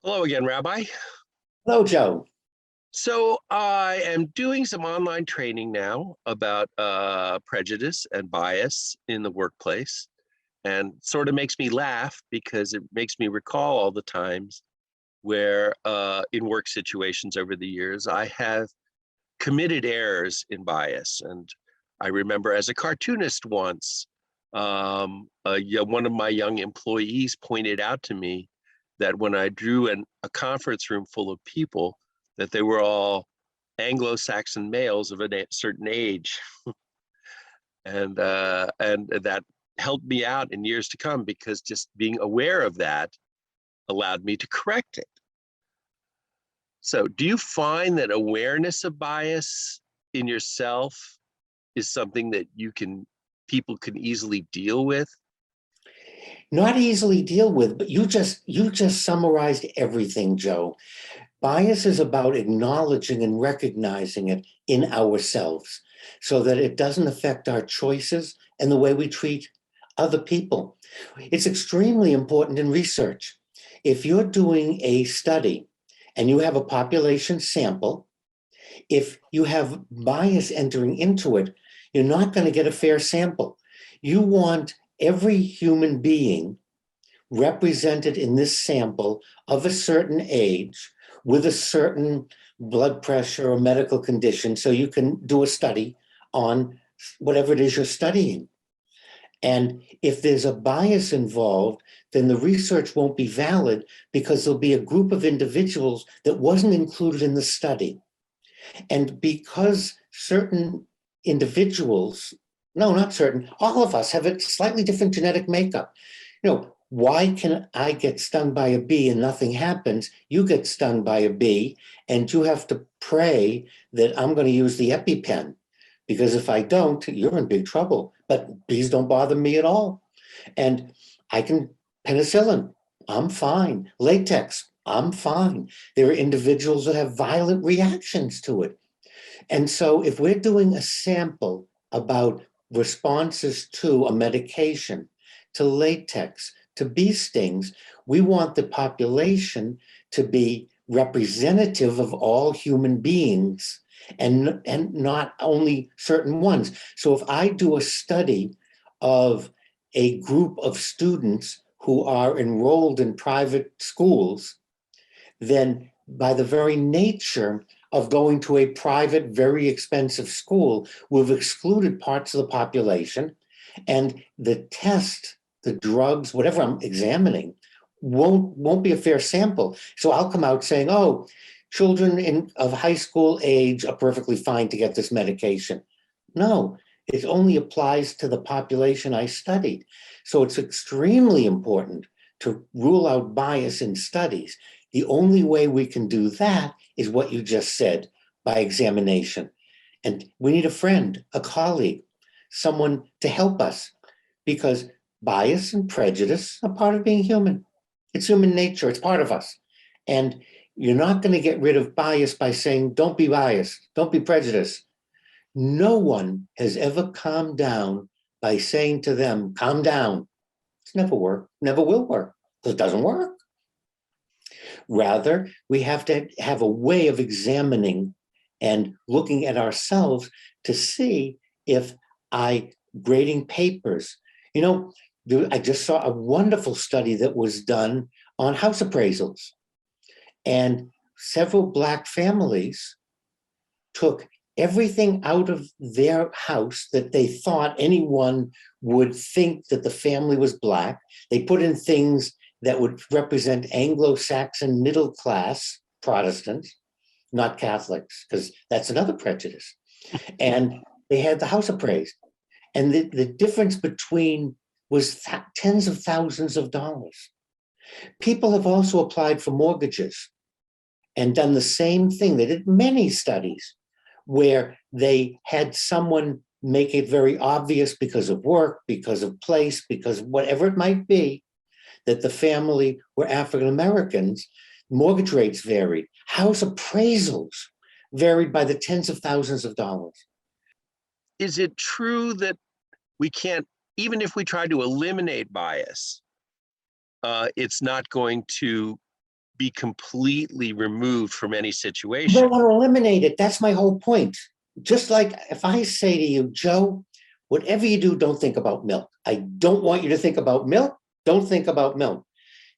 Hello again, Rabbi. Hello, Joe. So I am doing some online training now about prejudice and bias in the workplace, and sort of makes me laugh because it makes me recall all the times where in work situations over the years I have committed errors in bias. And I remember as a cartoonist once, one of my young employees pointed out to me that when I drew a conference room full of people, that they were all Anglo-Saxon males of a certain age, and that helped me out in years to come because just being aware of that allowed me to correct it. So, do you find that awareness of bias in yourself is something that people can easily deal with? Not easily deal with, but you just summarized everything, Joe. Bias is about acknowledging and recognizing it in ourselves so that it doesn't affect our choices and the way we treat other people. It's extremely important in research. If you're doing a study and you have a population sample, if you have bias entering into it, you're not going to get a fair sample. You want every human being represented in this sample of a certain age with a certain blood pressure or medical condition so you can do a study on whatever it is you're studying. And if there's a bias involved, then the research won't be valid because there'll be a group of individuals that wasn't included in the study. And because certain individuals, no, not certain, all of us have a slightly different genetic makeup. Why can I get stung by a bee and nothing happens? You get stung by a bee and you have to pray that I'm going to use the EpiPen, because if I don't, you're in big trouble. But bees don't bother me at all. And I can, penicillin, I'm fine. Latex, I'm fine. There are individuals that have violent reactions to it. And so if we're doing a sample about responses to a medication, to latex, to bee stings, we want the population to be representative of all human beings and not only certain ones. So if I do a study of a group of students who are enrolled in private schools, then by the very nature of going to a private, very expensive school, we've excluded parts of the population, and the test, the drugs, whatever I'm examining, won't be a fair sample. So I'll come out saying, oh, children of high school age are perfectly fine to get this medication. No, it only applies to the population I studied. So it's extremely important to rule out bias in studies. The only way we can do that is what you just said, by examination. And we need a friend, a colleague, someone to help us, because bias and prejudice are part of being human. It's human nature, it's part of us. And you're not going to get rid of bias by saying, don't be biased, don't be prejudiced. No one has ever calmed down by saying to them, calm down. It's never worked, never will work, because it doesn't work. Rather, we have to have a way of examining and looking at ourselves to see if grading papers, I just saw a wonderful study that was done on house appraisals. And several Black families took everything out of their house that they thought anyone would think that the family was Black. They put in things that would represent Anglo-Saxon middle class Protestants, not Catholics, because that's another prejudice. And they had the house appraised. And the difference between was tens of thousands of dollars. People have also applied for mortgages and done the same thing. They did many studies where they had someone make it very obvious because of work, because of place, because whatever it might be, that the family were African Americans. Mortgage rates varied. House appraisals varied by the tens of thousands of dollars. Is it true that we can't, even if we try to eliminate bias, it's not going to be completely removed from any You situation. don't want to eliminate it. That's my whole point. Just like if I say to you, Joe, whatever you do, don't think about milk. I don't want you to think about milk. Don't think about milk.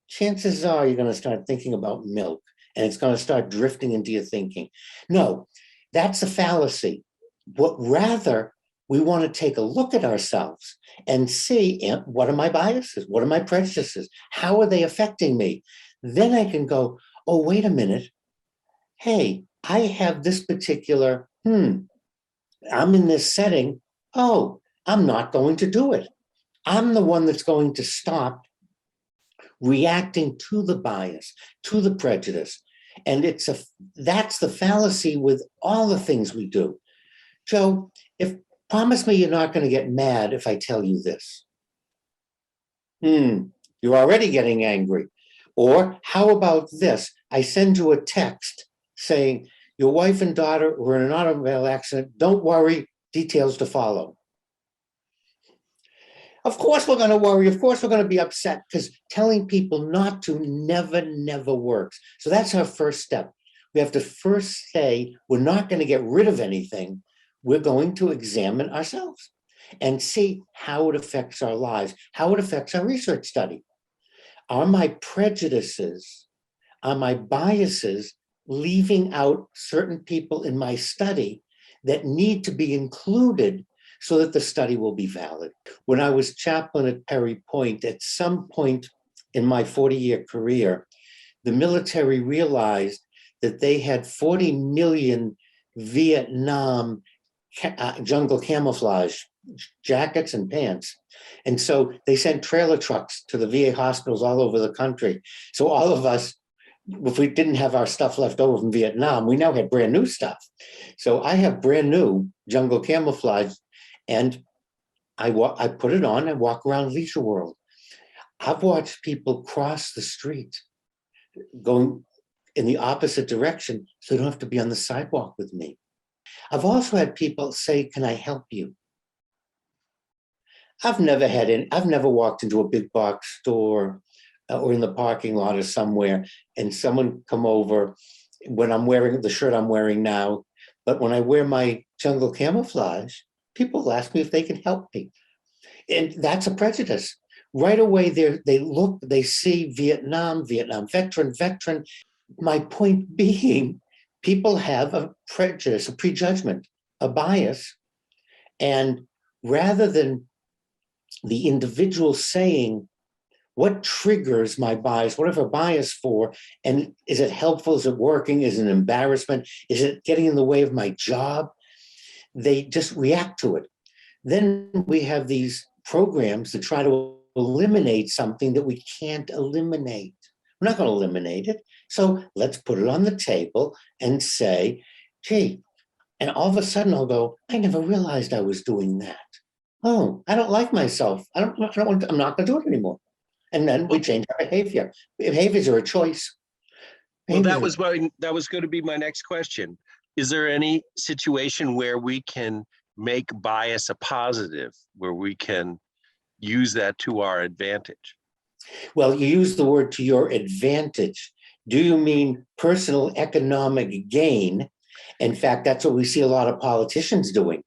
Chances are you're going to start thinking about milk and it's going to start drifting into your thinking. No, that's a fallacy. What rather, we want to take a look at ourselves and see what are my biases? What are my prejudices? How are they affecting me? Then I can go, oh, wait a minute. Hey, I have this particular, I'm in this setting. Oh, I'm not going to do it. I'm the one that's going to stop reacting to the bias, to the prejudice. And that's the fallacy with all the things we do. Joe, promise me you're not going to get mad if I tell you this. You're already getting angry. Or how about this? I send you a text saying, your wife and daughter were in an automobile accident. Don't worry, details to follow. Of course we're going to worry. Of course we're going to be upset, because telling people not to never works. So that's our first step. We have to first say, we're not going to get rid of anything. We're going to examine ourselves and see how it affects our lives, how it affects our research study. Are my prejudices, are my biases leaving out certain people in my study that need to be included so that the study will be valid? When I was chaplain at Perry Point, at some point in my 40-year career, the military realized that they had 40 million Vietnam jungle camouflage jackets and pants. And so they sent trailer trucks to the VA hospitals all over the country. So all of us, if we didn't have our stuff left over from Vietnam, we now had brand new stuff. So I have brand new jungle camouflage, and I put it on and walk around Leisure World. I've watched people cross the street going in the opposite direction so they don't have to be on the sidewalk with me. I've also had people say, can I help you? I've never walked into a big box store or in the parking lot or somewhere and someone come over when I'm wearing the shirt I'm wearing now. But when I wear my jungle camouflage, people ask me if they can help me. And that's a prejudice. Right away, they see Vietnam veteran. My point being, people have a prejudice, a prejudgment, a bias. And rather than the individual saying, what triggers my bias? What have a bias for? And is it helpful? Is it working? Is it an embarrassment? Is it getting in the way of my job? They just react to it. Then we have these programs to try to eliminate something that we can't eliminate. We're not going to eliminate it. So let's put it on the table and say, gee, and all of a sudden I'll go, I never realized I was doing that. Oh, I don't like myself. I'm not going to do it anymore. And then we change our behavior. Behaviors are a choice. Well, that was going to be my next question. Is there any situation where we can make bias a positive, where we can use that to our advantage? Well, you use the word to your advantage. Do you mean personal economic gain? In fact, that's what we see a lot of politicians doing.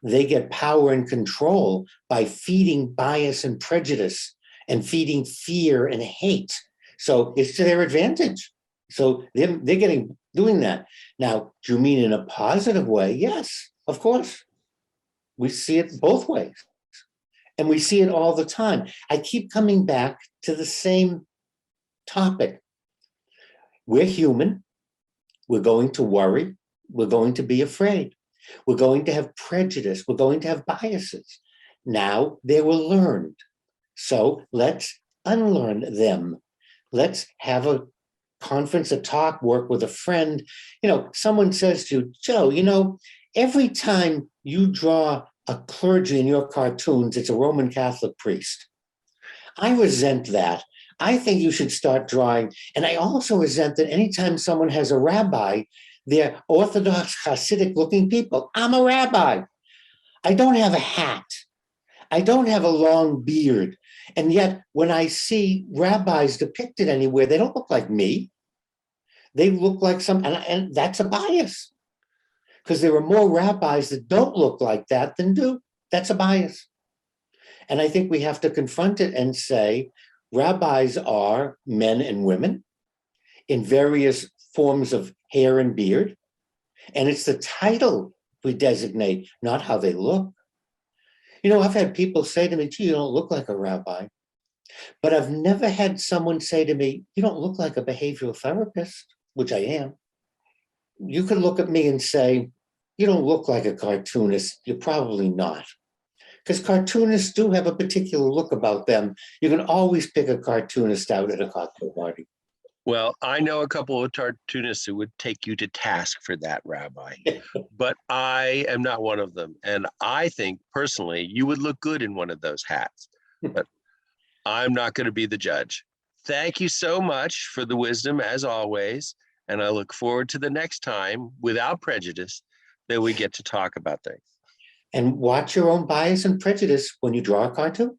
They get power and control by feeding bias and prejudice and feeding fear and hate. So it's to their advantage. So they're doing that. Now, do you mean in a positive way? Yes, of course. We see it both ways. And we see it all the time. I keep coming back to the same topic. We're human. We're going to worry. We're going to be afraid. We're going to have prejudice. We're going to have biases. Now they were learned. So let's unlearn them. Let's have a conference, a talk, work with a friend. Someone says to you, Joe, every time you draw a clergy in your cartoons, it's a Roman Catholic priest. I resent that. I think you should start drawing. And I also resent that anytime someone has a rabbi, they're Orthodox Hasidic looking people. I'm a rabbi. I don't have a hat. I don't have a long beard. And yet when I see rabbis depicted anywhere, they don't look like me. They look like and that's a bias. Because there are more rabbis that don't look like that than do. That's a bias. And I think we have to confront it and say, rabbis are men and women in various forms of hair and beard. And it's the title we designate, not how they look. You know, I've had people say to me, gee, you don't look like a rabbi. But I've never had someone say to me, you don't look like a behavioral therapist, which I am. You could look at me and say, you don't look like a cartoonist. You're probably not. Because cartoonists do have a particular look about them. You can always pick a cartoonist out at a cocktail party. Well, I know a couple of cartoonists who would take you to task for that, Rabbi, but I am not one of them. And I think personally, you would look good in one of those hats, but I'm not going to be the judge. Thank you so much for the wisdom, as always. And I look forward to the next time, without prejudice, that we get to talk about things. And watch your own bias and prejudice when you draw a cartoon.